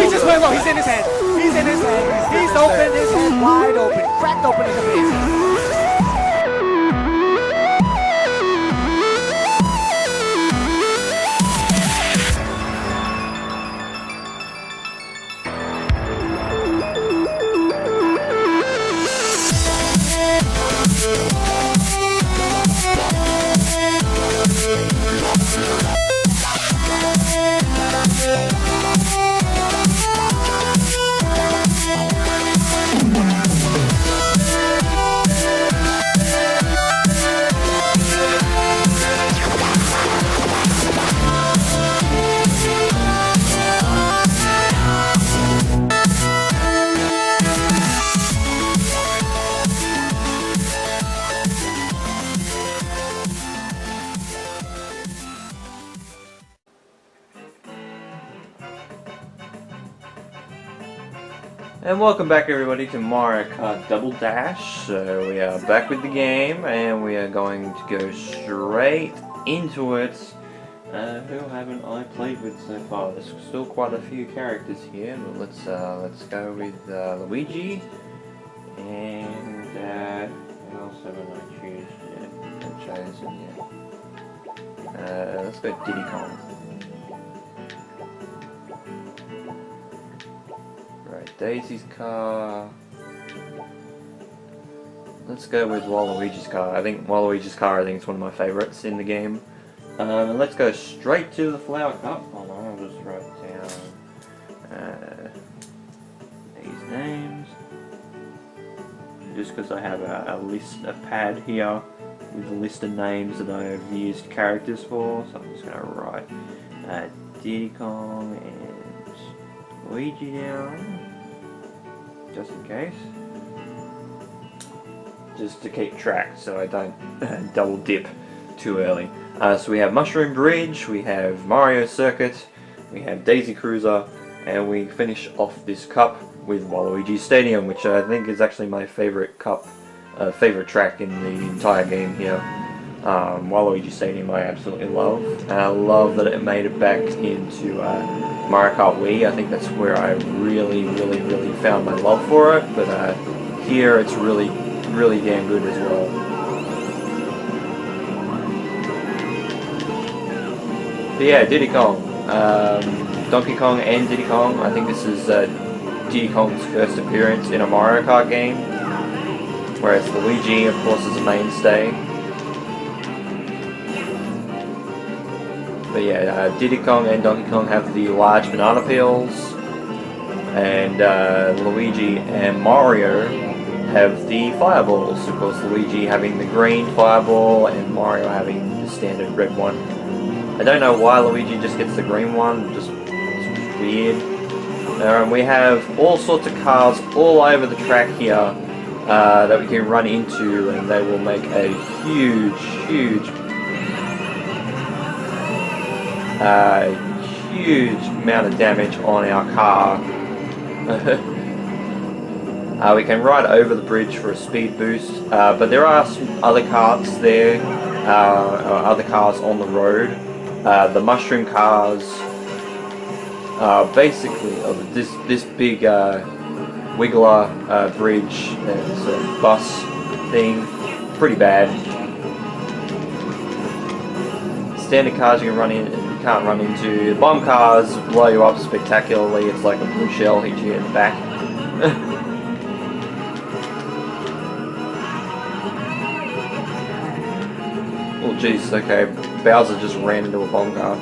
He's just playing low. He's in his head. He's in his head. He's open. His head wide open. Cracked open in the face. And welcome back everybody to Mario Kart Double Dash. So we are back with the game and we are going to go straight into it. Who haven't I played with so far? There's still quite a few characters here, but let's go with Luigi and who else haven't I chosen yet? Let's go Diddy Kong. Daisy's car. Let's go with Waluigi's car. I think Waluigi's car is one of my favorites in the game. And let's go straight to the flower cup. Hold on, I'll just write down these names. Just because I have a pad here with a list of names that I've used characters for. So I'm just going to write Diddy Kong and Luigi down. Just in case. Just to keep track so I don't double dip too early. So we have Mushroom Bridge, we have Mario Circuit, we have Daisy Cruiser, and we finish off this cup with Waluigi Stadium, which I think is actually my favorite favorite track in the entire game here. Waluigi Stadium I absolutely love, and I love that it made it back into Mario Kart Wii. I think that's where I really found my love for it, but here it's really damn good as well. But yeah, Diddy Kong. Donkey Kong and Diddy Kong. I think this is Diddy Kong's first appearance in a Mario Kart game, whereas Luigi, of course, is a mainstay. But yeah, Diddy Kong and Donkey Kong have the large banana peels, and Luigi and Mario have the fireballs. Of course, Luigi having the green fireball and Mario having the standard red one. I don't know why Luigi just gets the green one, it's weird. And we have all sorts of cars all over the track here that we can run into, and they will make a huge amount of damage on our car. We can ride over the bridge for a speed boost, but there are some other carts there, other cars on the road. The mushroom cars are basically this big wiggler bridge, it's a bus thing, pretty bad. Standard cars you can run in. Can't run into. The bomb cars blow you up spectacularly. It's like a blue shell hits you in the back. Oh jeez, okay. Bowser just ran into a bomb car.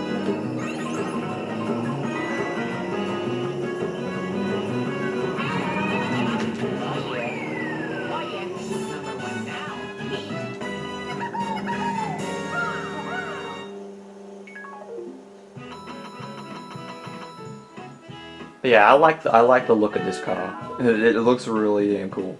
But yeah, I like the look of this car. It looks really damn cool.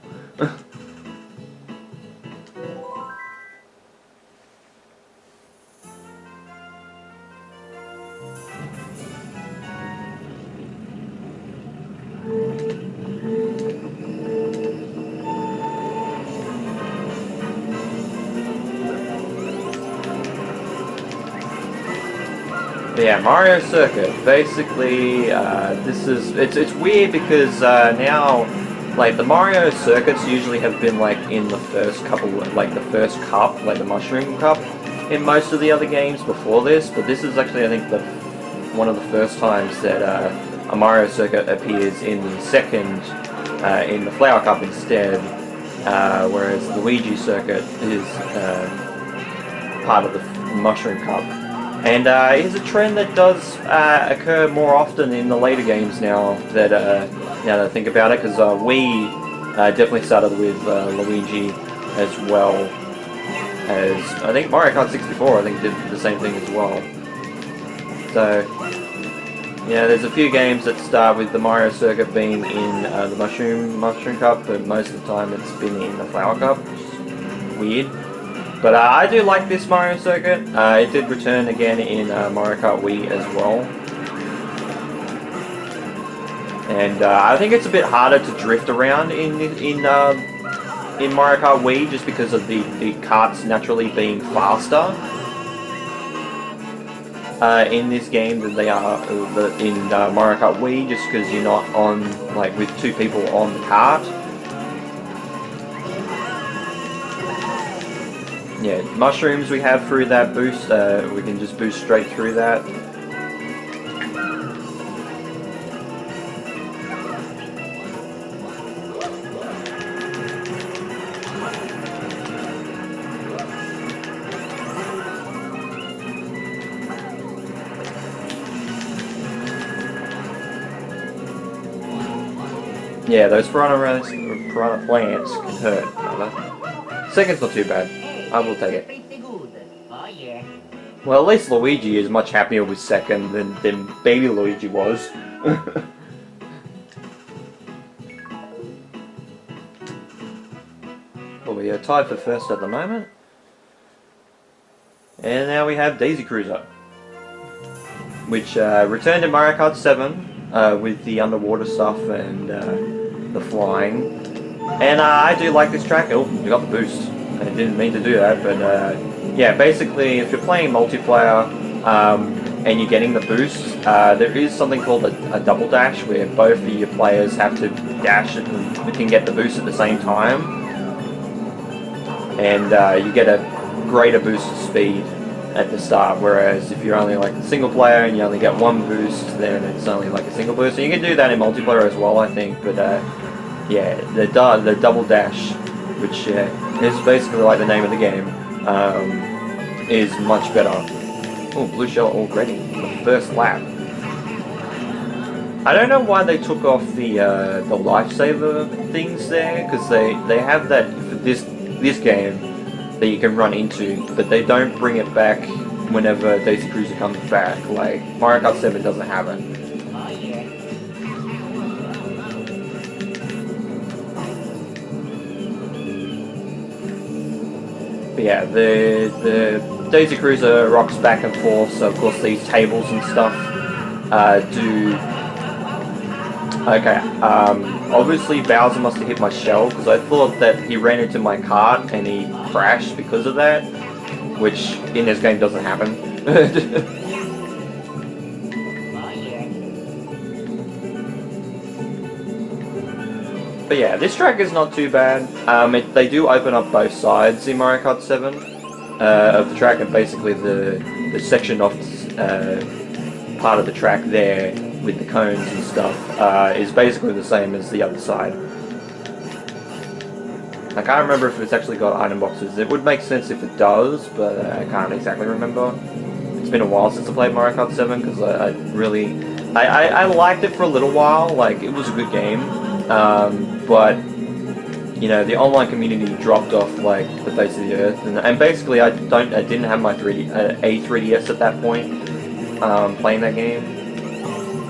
But yeah, Mario Circuit. Basically, it's weird because now, like, the Mario circuits usually have been like in the first couple, like the first cup, like the Mushroom Cup, in most of the other games before this. But this is actually, I think, one of the first times that a Mario circuit appears in the second, in the Flower Cup instead, whereas the Luigi circuit is part of the Mushroom Cup. And it's a trend that does occur more often in the later games now that I think about it, because we definitely started with Luigi, as well as I think Mario Kart 64. I think did the same thing as well. So yeah, there's a few games that start with the Mario Circuit being in the Mushroom Cup, but most of the time it's been in the Flower Cup. Weird. But I do like this Mario Circuit. It did return again in Mario Kart Wii as well. And I think it's a bit harder to drift around in Mario Kart Wii, just because of the karts naturally being faster in this game than they are in Mario Kart Wii, just because you're not on, like, with two people on the kart. Yeah, mushrooms we have through that boost, we can just boost straight through that. Yeah, those piranha plants can hurt, rather. Second's not too bad. I will take it. Well, at least Luigi is much happier with second than baby Luigi was. Well, we are tied for first at the moment. And now we have Daisy Cruiser, which returned in Mario Kart 7 with the underwater stuff and the flying. And I do like this track. Oh, we got the boost. I didn't mean to do that, but yeah, basically if you're playing multiplayer and you're getting the boost, there is something called a double dash, where both of your players have to dash and can get the boost at the same time, and you get a greater boost of speed at the start, whereas if you're only like a single player and you only get one boost, then it's only like a single boost. So you can do that in multiplayer as well, I think, but yeah, the double dash, which is basically like the name of the game, is much better. Oh, blue shell already, the first lap. I don't know why they took off the lifesaver things there, because they have that for this game that you can run into, but they don't bring it back whenever Daisy Cruiser comes back. Like Mario Kart 7 doesn't have it. But yeah, the Daisy Cruiser rocks back and forth, so of course these tables and stuff do... Okay, obviously Bowser must have hit my shell, because I thought that he ran into my cart and he crashed because of that, which in this game doesn't happen. But yeah, this track is not too bad. They do open up both sides in Mario Kart 7 of the track, and basically the section off part of the track there with the cones and stuff is basically the same as the other side. I can't remember if it's actually got item boxes. It would make sense if it does, but I can't exactly remember. It's been a while since I played Mario Kart 7, because I liked it for a little while. Like, it was a good game. But you know, the online community dropped off like the face of the earth, and basically I didn't have my 3DS at that point playing that game.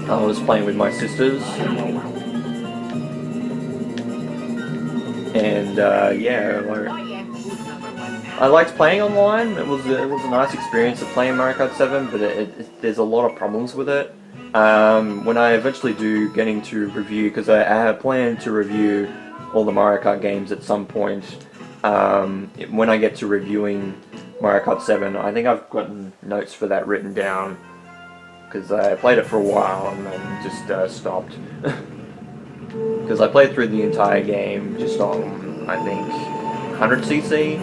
I was playing with my sisters, and yeah, I liked playing online. It was a nice experience of playing Mario Kart 7, but there's a lot of problems with it. When I eventually do get into review, because I have planned to review all the Mario Kart games at some point, when I get to reviewing Mario Kart 7, I think I've gotten notes for that written down. because I played it for a while and then just stopped. Because I played through the entire game just on, I think, 100cc.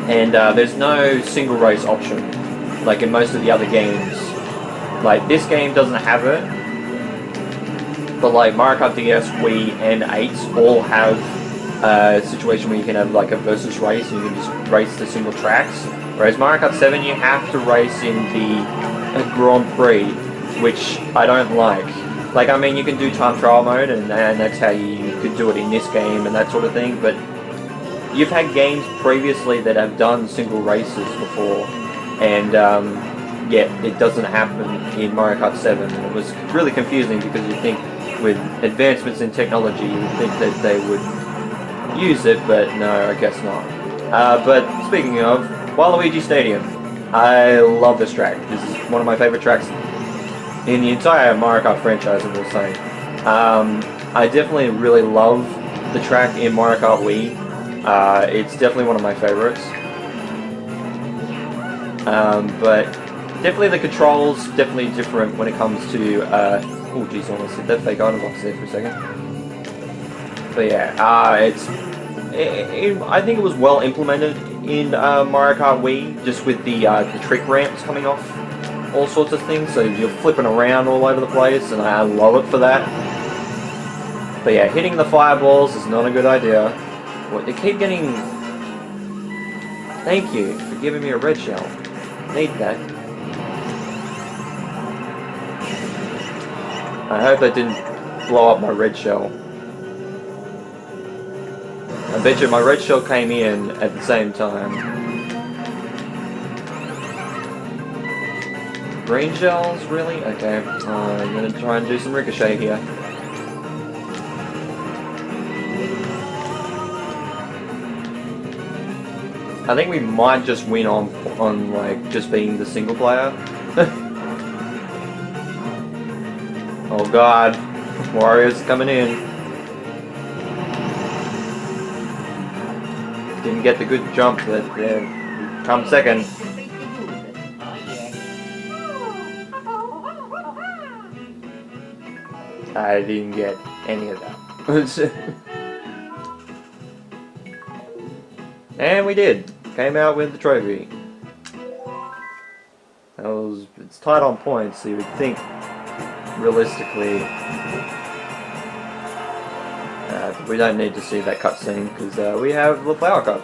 And there's no single race option, like in most of the other games. Like, this game doesn't have it, but like Mario Kart DS, Wii, and 8 all have a situation where you can have like a versus race and you can just race the single tracks. Whereas Mario Kart 7, you have to race in the Grand Prix, which I don't like. Like, I mean, you can do time trial mode, and that's how you could do it in this game and that sort of thing, but you've had games previously that have done single races before, and yet it doesn't happen in Mario Kart 7. And it was really confusing because you think with advancements in technology, you would think that they would use it, but no, I guess not. But speaking of, Waluigi Stadium. I love this track. This is one of my favorite tracks in the entire Mario Kart franchise, I will say. I definitely really love the track in Mario Kart Wii. It's definitely one of my favorites. But definitely the controls definitely different when it comes to oh geez, I almost hit that fake item box there for a second. But yeah, I think it was well implemented in Mario Kart Wii, just with the trick ramps coming off all sorts of things, so you're flipping around all over the place, and I love it for that. But yeah, hitting the fireballs is not a good idea. What, they keep getting... Thank you for giving me a red shell. Need that. I hope that didn't blow up my red shell. I bet you my red shell came in at the same time. Green shells? Really? Okay. I'm gonna try and do some ricochet here. I think we might just win on like just being the single player. Oh god, Wario's coming in. Didn't get the good jump that come second. I didn't get any of that. And we did. Came out with the trophy. It's tight on points, so you would think realistically we don't need to see that cutscene because we have the Flower Cup.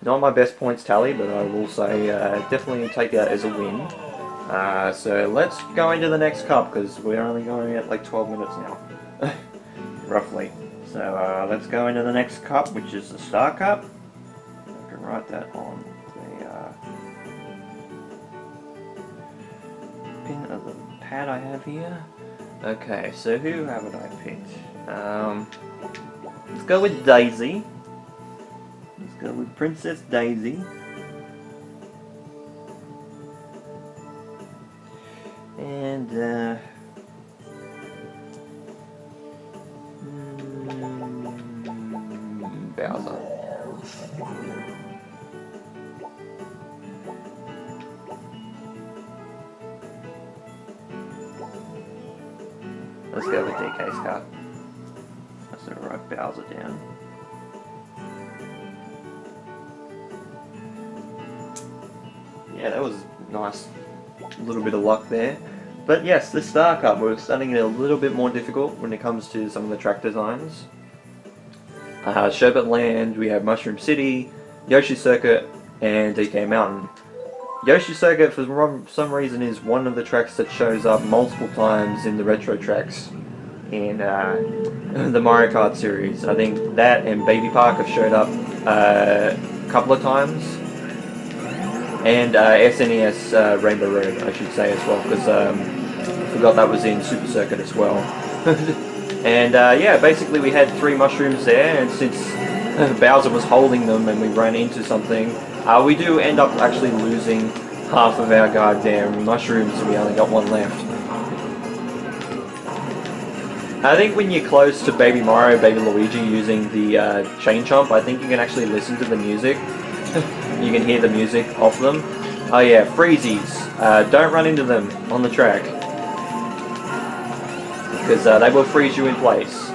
Not my best points tally, but I will say definitely take that as a win. So let's go into the next cup because we're only going at like 12 minutes now, roughly. So let's go into the next cup, which is the Star Cup. I can write that on the pin of the pad I have here. Okay, so who haven't I picked? Let's go with Daisy. Let's go with Princess Daisy. And Bowser. Let's go with DK's card. Let's write Bowser down. Yeah, that was nice. A little bit of luck there. But yes, the Star Cup, we're starting it a little bit more difficult when it comes to some of the track designs. Sherbet Land, we have Mushroom City, Yoshi Circuit, and DK Mountain. Yoshi Circuit, for some reason, is one of the tracks that shows up multiple times in the retro tracks in the Mario Kart series. I think that and Baby Park have showed up a couple of times. And SNES Rainbow Road, I should say, as well, because I forgot that was in Super Circuit as well. And yeah, basically we had 3 mushrooms there, and since Bowser was holding them and we ran into something, we do end up actually losing half of our goddamn mushrooms, so we only got 1 left. I think when you're close to Baby Mario, Baby Luigi using the chain chomp, I think you can actually listen to the music. You can hear the music of them, Oh yeah, freezies. Don't run into them on the track. Because they will freeze you in place.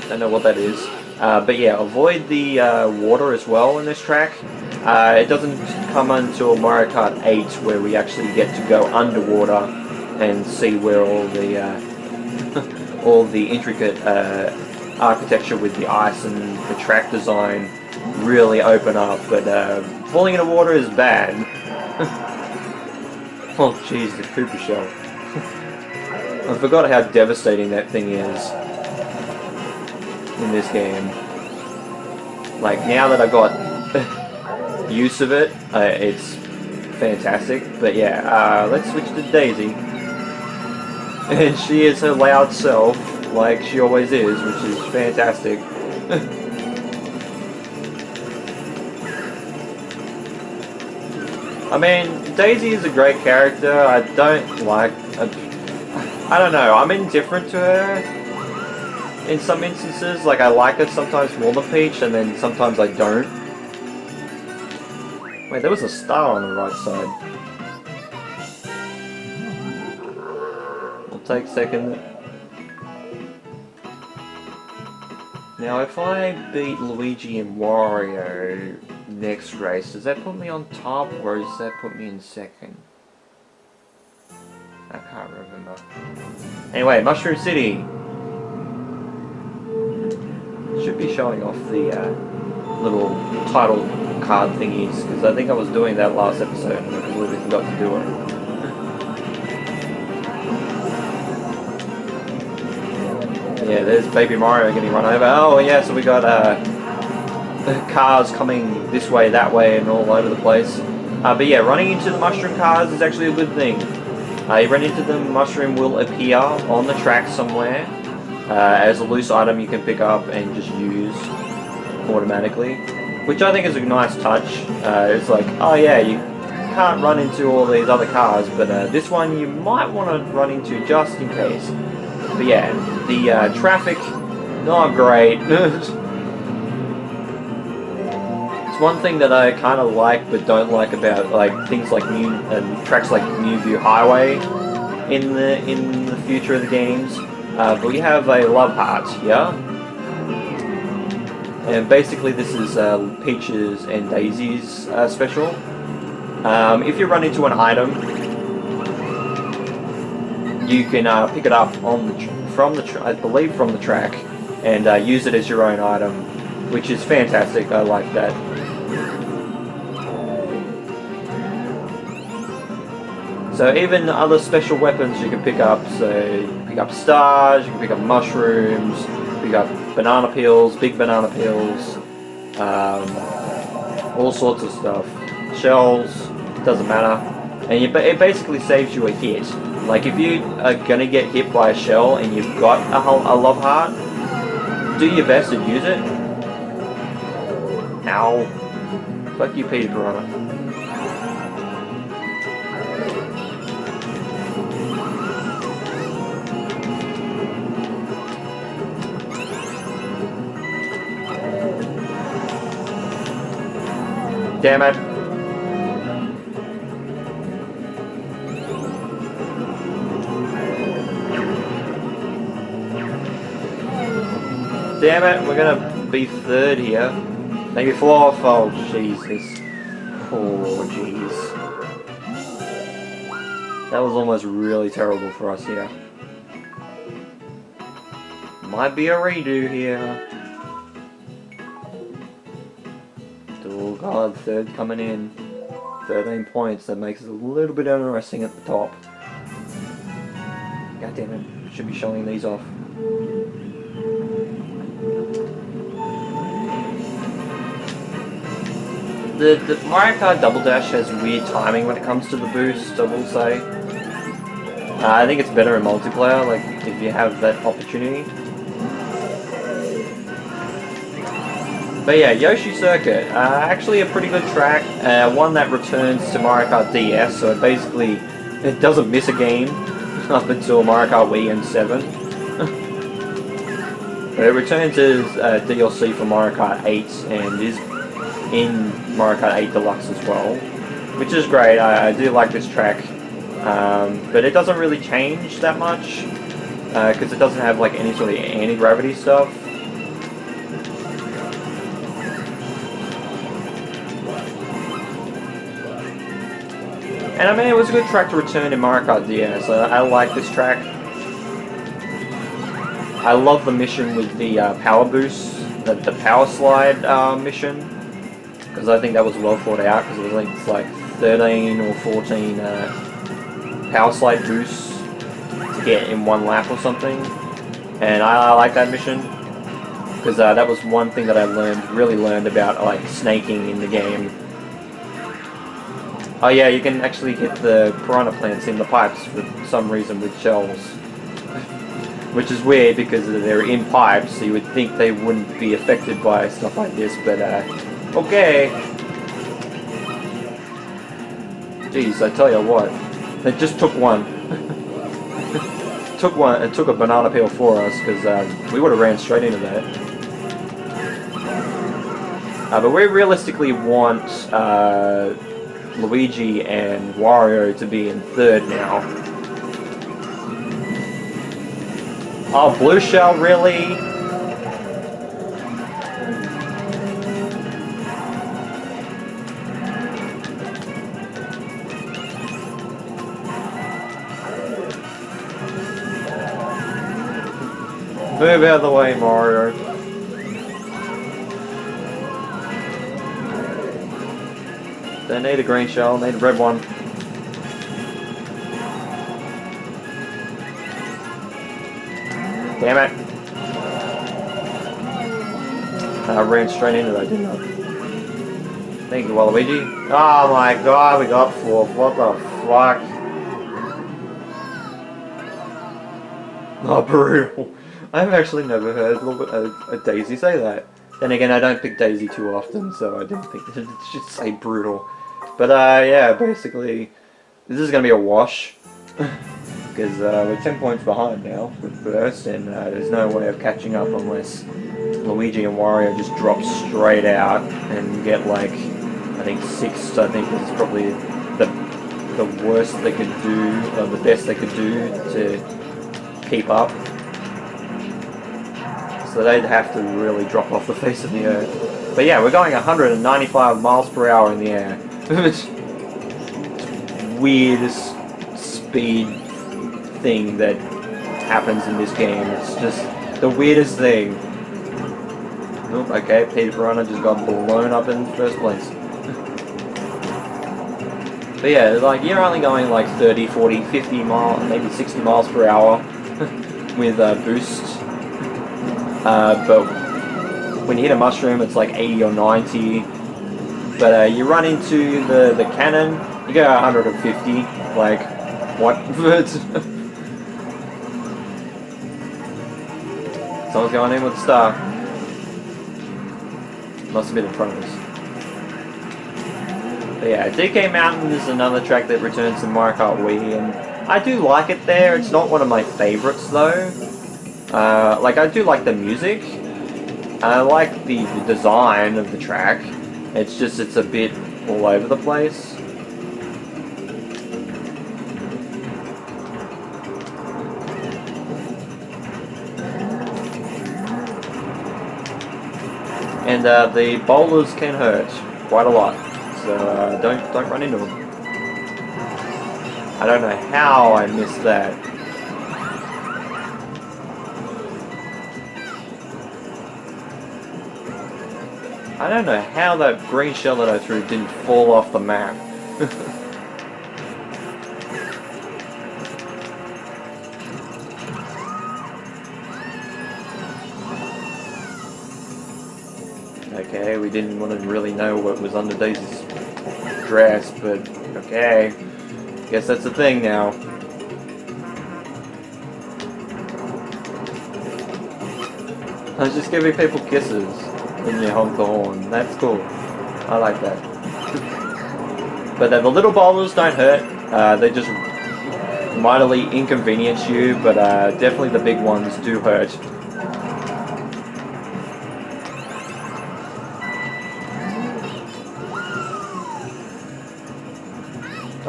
Don't know what that is. But yeah, avoid the water as well in this track. It doesn't come until Mario Kart 8 where we actually get to go underwater and see where all the all the intricate architecture with the ice and the track design really open up. But falling into water is bad. Oh jeez, the Cooper shell. I forgot how devastating that thing is in this game. Like, now that I got use of it, it's fantastic. But yeah, let's switch to Daisy. And she is her loud self, like she always is, which is fantastic. I mean, Daisy is a great character. I don't know, I'm indifferent to her in some instances. Like, I like her sometimes more than Peach, and then sometimes I don't. Wait, there was a star on the right side. I'll take second. Now, if I beat Luigi and Wario next race, does that put me on top, or does that put me in second? I can't remember. Anyway, Mushroom City. Should be showing off the little title card thingies, because I think I was doing that last episode and I completely forgot to do it. Yeah, there's Baby Mario getting run over. Oh yeah, so we got cars coming this way, that way, and all over the place. But yeah, running into the mushroom cars is actually a good thing. You run into them, mushroom will appear on the track somewhere as a loose item you can pick up and just use automatically, which I think is a nice touch. It's like, oh yeah, you can't run into all these other cars, but this one you might want to run into just in case. But yeah, the traffic, not great. It's one thing that I kind of like but don't like about like things like tracks like New View Highway in the future of the games. But we have a love heart here, and basically this is Peach's and Daisy's special. If you run into an item, you can pick it up from the track and use it as your own item, which is fantastic. I like that. So even other special weapons you can pick up, so you can pick up stars, you can pick up mushrooms, pick up banana peels, big banana peels, all sorts of stuff. Shells, doesn't matter. And it basically saves you a hit. Like, if you are going to get hit by a shell and you've got a love heart, do your best and use it. Ow. Fuck you, Peter Piranha. Damn it. Damn it, we're gonna be third here. Maybe fourth. Oh, Jesus. Oh, jeez. That was almost really terrible for us here. Might be a redo here. Oh god, third coming in. 13 points, that makes it a little bit interesting at the top. God damn it, should be showing these off. The Mario Kart Double Dash has weird timing when it comes to the boost, I will say. I think it's better in multiplayer, like if you have that opportunity. But yeah, Yoshi Circuit, actually a pretty good track, one that returns to Mario Kart DS, so it doesn't miss a game up until Mario Kart Wii and 7. But it returns as DLC for Mario Kart 8 and is in Mario Kart 8 Deluxe as well, which is great. I do like this track, but it doesn't really change that much because it doesn't have like any sort of anti-gravity stuff. And I mean, it was a good track to return in Mario Kart DS. I like this track. I love the mission with the power boost, the power slide mission, because I think that was well thought out, because it was like 13 or 14 power slide boosts to get in one lap or something. And I like that mission, because that was one thing that I really learned about like snaking in the game. Oh yeah, you can actually get the piranha plants in the pipes for some reason with shells. Which is weird because they're in pipes, so you would think they wouldn't be affected by stuff like this, but okay. Jeez, I tell you what, they just took one. It took a banana peel for us, because we would have ran straight into that. But we realistically want Luigi and Wario to be in third now. Oh, blue shell, really? Move out of the way, Mario. Don't need a green shell, need a red one. Damn it. I ran straight into that, didn't I? Thank you, Waluigi. Oh my god, we got fourth. What the fuck? Oh, brutal. I've actually never heard a Daisy say that. Then again, I don't pick Daisy too often, so I didn't think it should say brutal. But yeah, basically, this is going to be a wash. Because we're 10 points behind now for first, and there's no way of catching up unless Luigi and Wario just drop straight out and get like, I think 6th, I think is probably the worst they could do, or the best they could do to keep up. So they'd have to really drop off the face of the earth. But yeah, we're going 195 miles per hour in the air. It's weirdest speed thing that happens in this game. It's just the weirdest thing. Oop, okay, Peter Piranha just got blown up in first place. But yeah, like you're only going like 30, 40, 50 miles, maybe 60 miles per hour with boosts. But when you hit a mushroom, it's like 80 or 90. But you run into the cannon, you go 150. Like, what? Someone's going in with a star. Must have been in front of us. But yeah, DK Mountain is another track that returns to Mario Kart Wii, and I do like it there. It's not one of my favorites though. Like, I do like the music. I like the design of the track. It's just, it's a bit all over the place. And the boulders can hurt quite a lot, so don't run into them. I don't know how I missed that. I don't know how that green shell that I threw didn't fall off the map. Okay, we didn't want to really know what was under Daisy's dress, but okay. Guess that's the thing now. I was just giving people kisses when you honk the horn. That's cool. I like that. But the little boulders don't hurt. They just mightily inconvenience you, but definitely the big ones do hurt.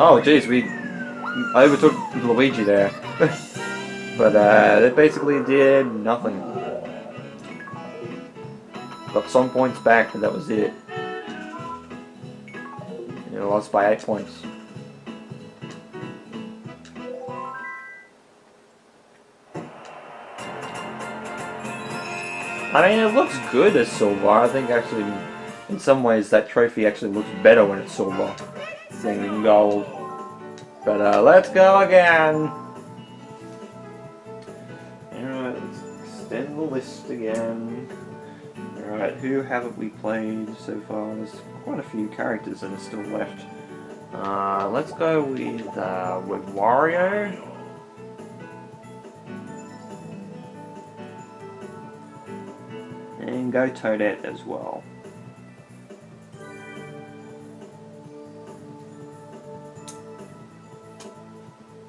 Oh jeez, we overtook Luigi there. But they basically did nothing. Got some points back, but that was it. You lost by 8 points. I mean, it looks good as silver. I think actually, in some ways, that trophy actually looks better when it's silver than in gold. But let's go again. Alright, let's extend the list again. Alright, who haven't we played so far? There's quite a few characters that are still left. Let's go with Wario. And go Toadette as well.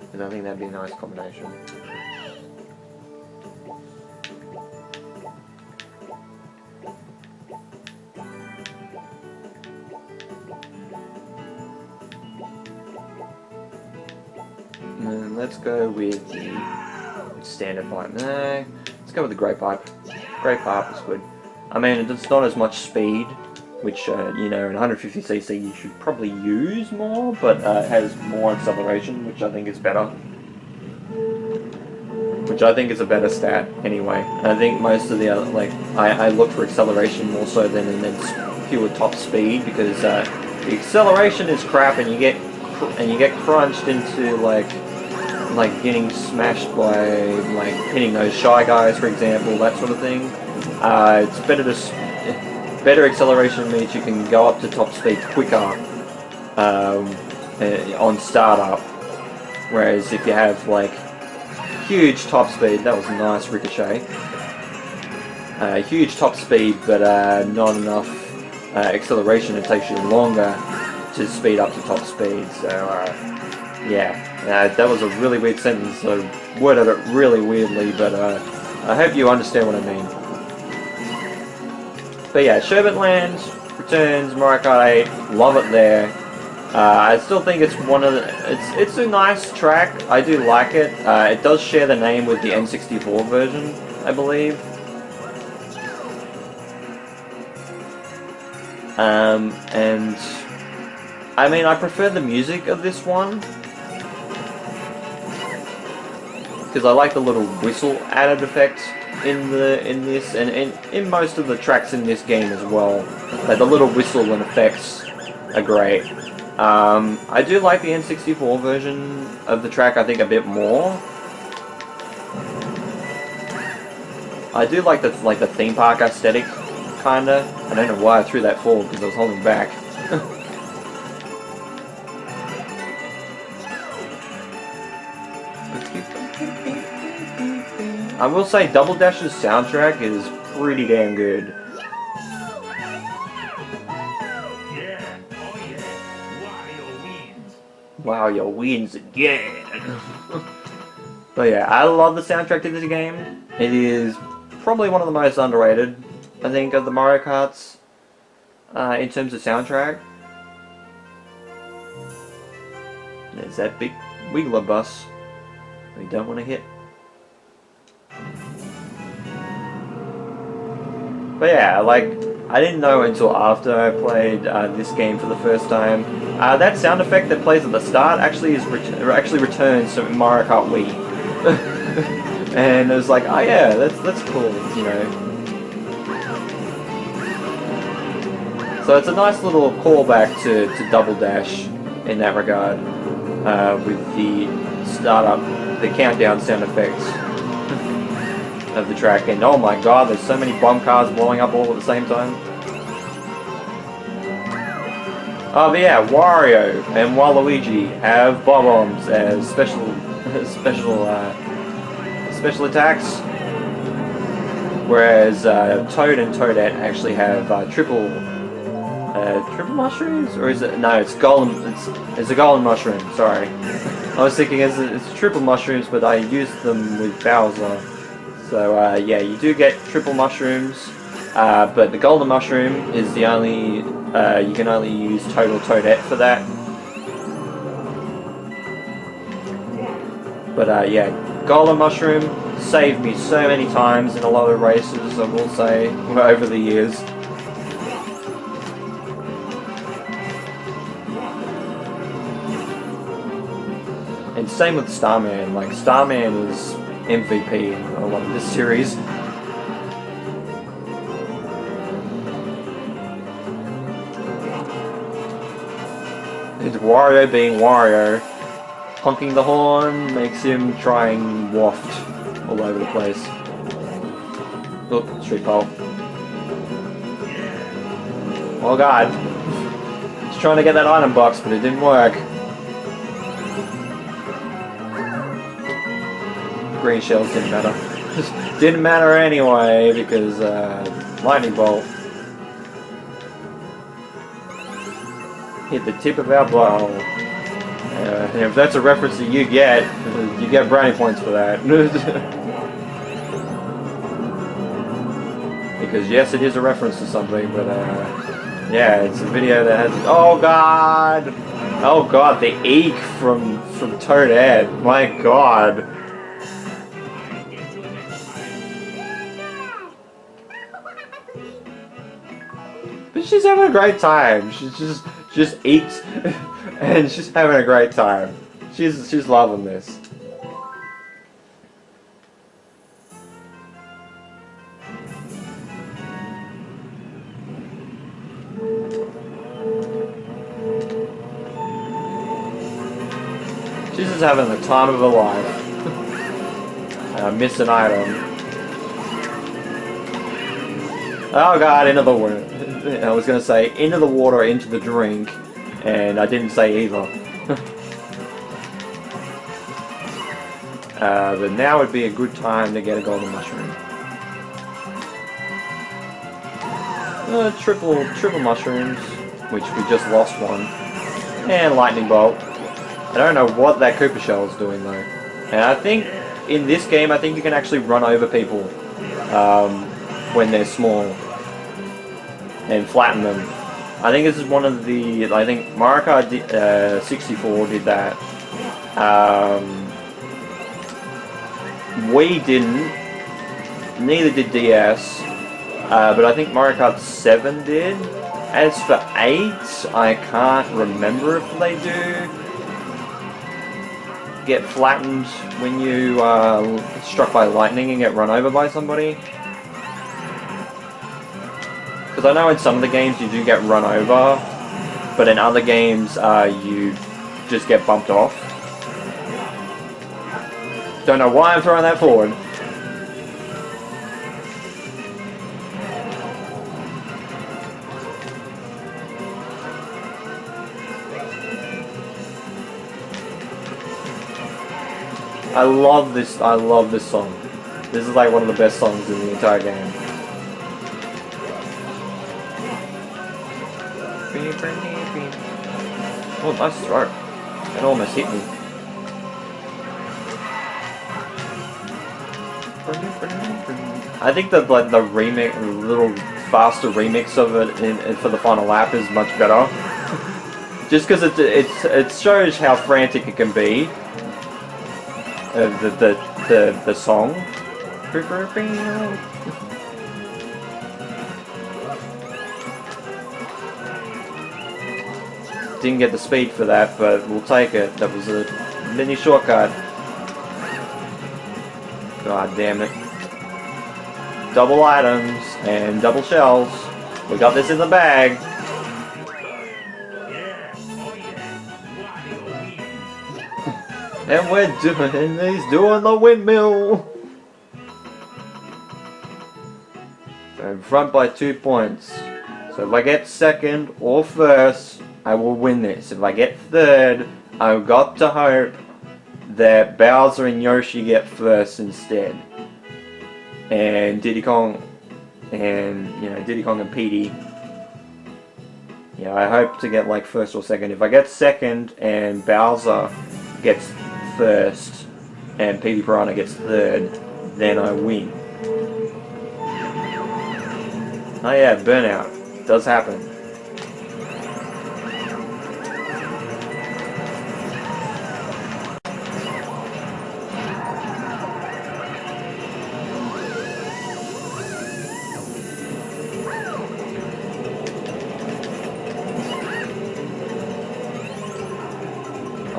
Because I think that'd be a nice combination. And let's go with the standard pipe. No, let's go with the great pipe. Great pipe is good. I mean, it's not as much speed, which, you know, in 150cc you should probably use more, but it has more acceleration, which I think is better. Which I think is a better stat, anyway. I think most of the other, like, I look for acceleration more so than pure top speed, because the acceleration is crap, and you get crunched into, like getting smashed by, like, hitting those Shy Guys, for example, that sort of thing. It's better to... Better acceleration means you can go up to top speed quicker on startup. Whereas if you have, like, huge top speed... That was a nice ricochet. Huge top speed, but not enough acceleration. It takes you longer to speed up to top speed. So, yeah. That was a really weird sentence, so I worded it really weirdly, but I hope you understand what I mean. But yeah, Sherbetland returns, Mario Kart 8, love it there. I still think it's one of the... It's a nice track, I do like it. It does share the name with the N64 version, I believe. And... I mean, I prefer the music of this one. Because I like the little whistle added effect in this, and in most of the tracks in this game as well. Like the little whistle and effects are great. I do like the N64 version of the track, I think, a bit more. I do like the theme park aesthetic, kinda. I don't know why I threw that forward because I was holding back. I will say Double Dash's soundtrack is pretty damn good. Yeah, oh yeah, Wario wins. Wario wins again. But yeah, I love the soundtrack to this game. It is probably one of the most underrated, I think, of the Mario Karts in terms of soundtrack. There's that big Wiggler bus we don't want to hit. But yeah, like, I didn't know until after I played this game for the first time. That sound effect that plays at the start actually returns to Mario Kart Wii. And it was like, oh yeah, that's cool, you know. So it's a nice little callback to Double Dash in that regard, with the startup, the countdown sound effects of the track, and oh my god, there's so many bomb cars blowing up all at the same time. Oh, but yeah, Wario and Waluigi have Bob-Ombs as special attacks, whereas Toad and Toadette actually have triple mushrooms, or is it? No, it's golden. It's a golden mushroom. Sorry, I was thinking it's triple mushrooms, but I used them with Bowser. So yeah, you do get triple mushrooms, but the golden mushroom is the only, you can only use Toad or Toadette for that. But yeah, golden mushroom saved me so many times in a lot of races, I will say, over the years. And same with Starman, like Starman is MVP in a lot of this series. It's Wario being Wario. Honking the horn makes him try and waft all over the place. Look, street pole. Oh god. He's trying to get that item box, but it didn't work. Green shells didn't matter. Didn't matter anyway, because lightning bolt hit the tip of our butthole. And if that's a reference that you get brownie points for that. Because yes, it is a reference to something, but yeah, it's a video that has. Oh god! Oh god, the eek from Toadette. My god. But she's having a great time. She's just eats and she's having a great time. She's loving this. She's just having the time of her life. Missed an item. Oh god, into the water. I was gonna say into the water, into the drink, and I didn't say either. But now would be a good time to get a golden mushroom. Triple mushrooms, which we just lost one, and lightning bolt. I don't know what that Koopa shell is doing though. And I think in this game, I think you can actually run over people when they're small and flatten them. I think this is one of the. I think Mario Kart 64 did that. We didn't. Neither did DS. But I think Mario Kart 7 did. As for 8, I can't remember if they do get flattened when you struck by lightning and get run over by somebody. Because I know in some of the games you do get run over, but in other games you just get bumped off. Don't know why I'm throwing that forward. I love this song. This is like one of the best songs in the entire game. Oh, nice throw. It almost hit me. I think that like the remix, a little faster remix of it for the final lap is much better. Just because it shows how frantic it can be. The song. Didn't get the speed for that, but we'll take it. That was a mini shortcut. God damn it. Double items and double shells. We got this in the bag. And he's doing the windmill. So in front by 2 points. So if I get second or first, I will win this. If I get third, I've got to hope that Bowser and Yoshi get first instead. And Diddy Kong and Diddy Kong and Petey. Yeah, I hope to get like first or second. If I get second and Bowser gets first and Petey Piranha gets third, then I win. Oh yeah, burnout. It does happen.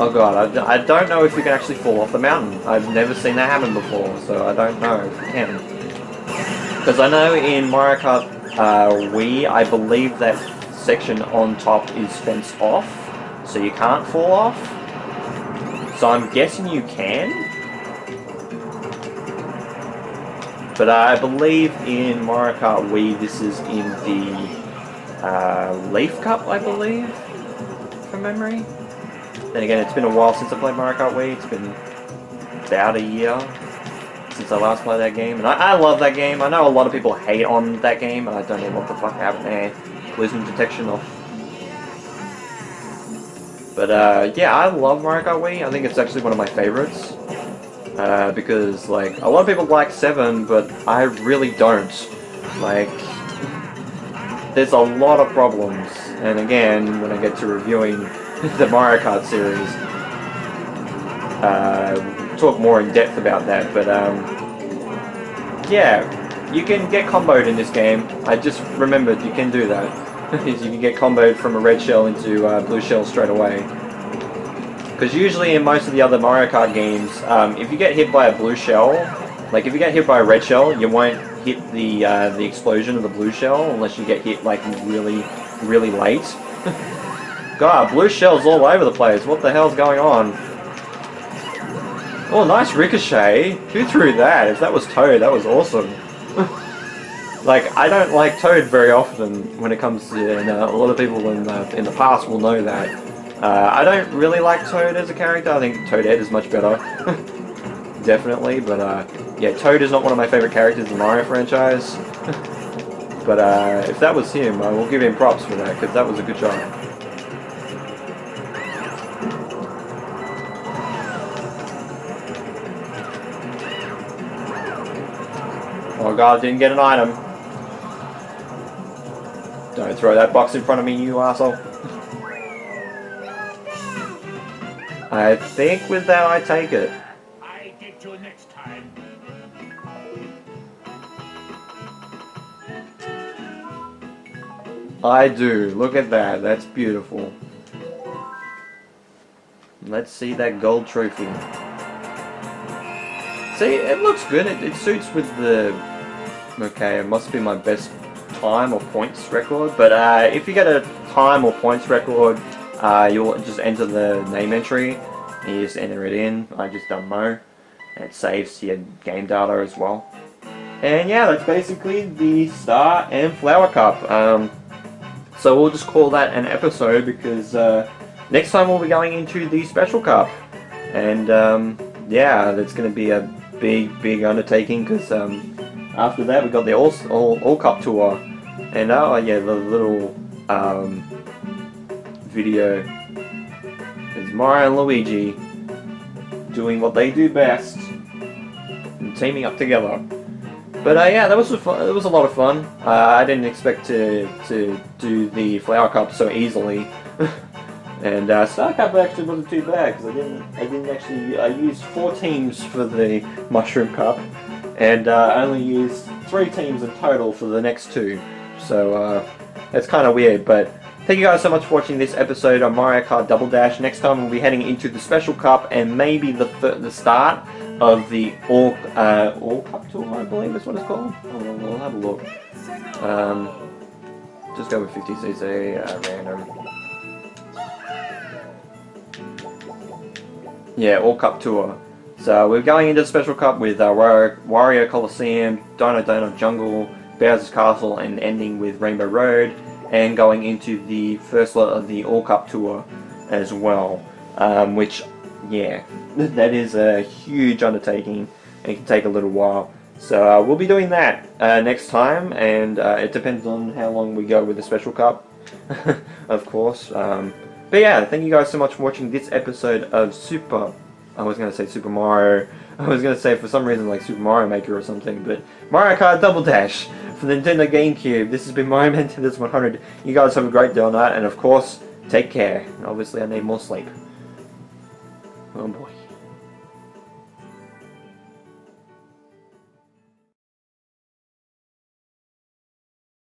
Oh god, I don't know if you can actually fall off the mountain. I've never seen that happen before, so I don't know if you can. Because I know in Mario Kart Wii, I believe that section on top is fenced off, so you can't fall off. So I'm guessing you can. But I believe in Mario Kart Wii, this is in the Leaf Cup, I believe, from memory. Then again, it's been a while since I played Mario Kart Wii. It's been about a year since I last played that game. And I love that game. I know a lot of people hate on that game, and I don't know what the fuck happened there. Collision detection off. But yeah, I love Mario Kart Wii. I think it's actually one of my favorites. Because, like, a lot of people like 7, but I really don't. Like, there's a lot of problems. And again, when I get to reviewing the Mario Kart series, talk more in depth about that. But, yeah, you can get comboed in this game. I just remembered you can do that. You can get comboed from a red shell into blue shell straight away. Because usually in most of the other Mario Kart games, if you get hit by a blue shell, like if you get hit by a red shell, you won't hit the explosion of the blue shell unless you get hit like really, really late. God, blue shells all over the place. What the hell's going on? Oh, nice ricochet. Who threw that? If that was Toad, that was awesome. Like, I don't like Toad very often when it comes to, and a lot of people in the past will know that. I don't really like Toad as a character. I think Toadette is much better. Definitely, but yeah, Toad is not one of my favorite characters in the Mario franchise. But if that was him, I will give him props for that, because that was a good job. Oh god, didn't get an item. Don't throw that box in front of me, you asshole. I think with that I take it. I get you next time. I do. Look at that. That's beautiful. Let's see that gold trophy. See, it looks good. It suits with the... Okay, it must be my best time or points record. But if you get a time or points record, you'll just enter the name entry, and you just enter it in. I just done Mo, and it saves your game data as well. And yeah, that's basically the Star and Flower Cup. So we'll just call that an episode, because next time we'll be going into the Special Cup. And yeah, that's going to be a big undertaking, because after that we got the All Cup Tour. And oh yeah, the little video is Mario and Luigi doing what they do best and teaming up together. But yeah, that was fun. It was a lot of fun. I didn't expect to do the Flower Cup so easily. And Star Cup actually wasn't too bad, because I used 4 teams for the Mushroom Cup, and I only used 3 teams in total for the next 2. So it's kind of weird, but thank you guys so much for watching this episode of Mario Kart Double Dash. Next time we'll be heading into the Special Cup, and maybe the start of the All Cup Tour, I believe is what it's called. We'll have a look. Just go with 50cc, random. Yeah, All Cup Tour. So we're going into the Special Cup with Wario Coliseum, Dino Jungle, Bowser's Castle, and ending with Rainbow Road, and going into the first lot of the All Cup Tour as well. Which, yeah, that is a huge undertaking, and it can take a little while. So we'll be doing that next time, and it depends on how long we go with the Special Cup, of course. But yeah, thank you guys so much for watching this episode of I was going to say Super Mario. I was going to say for some reason like Super Mario Maker or something, but Mario Kart Double Dash for the Nintendo GameCube. This has been Mario Man 100. You guys have a great day on that, and of course, take care. And obviously I need more sleep. Oh boy.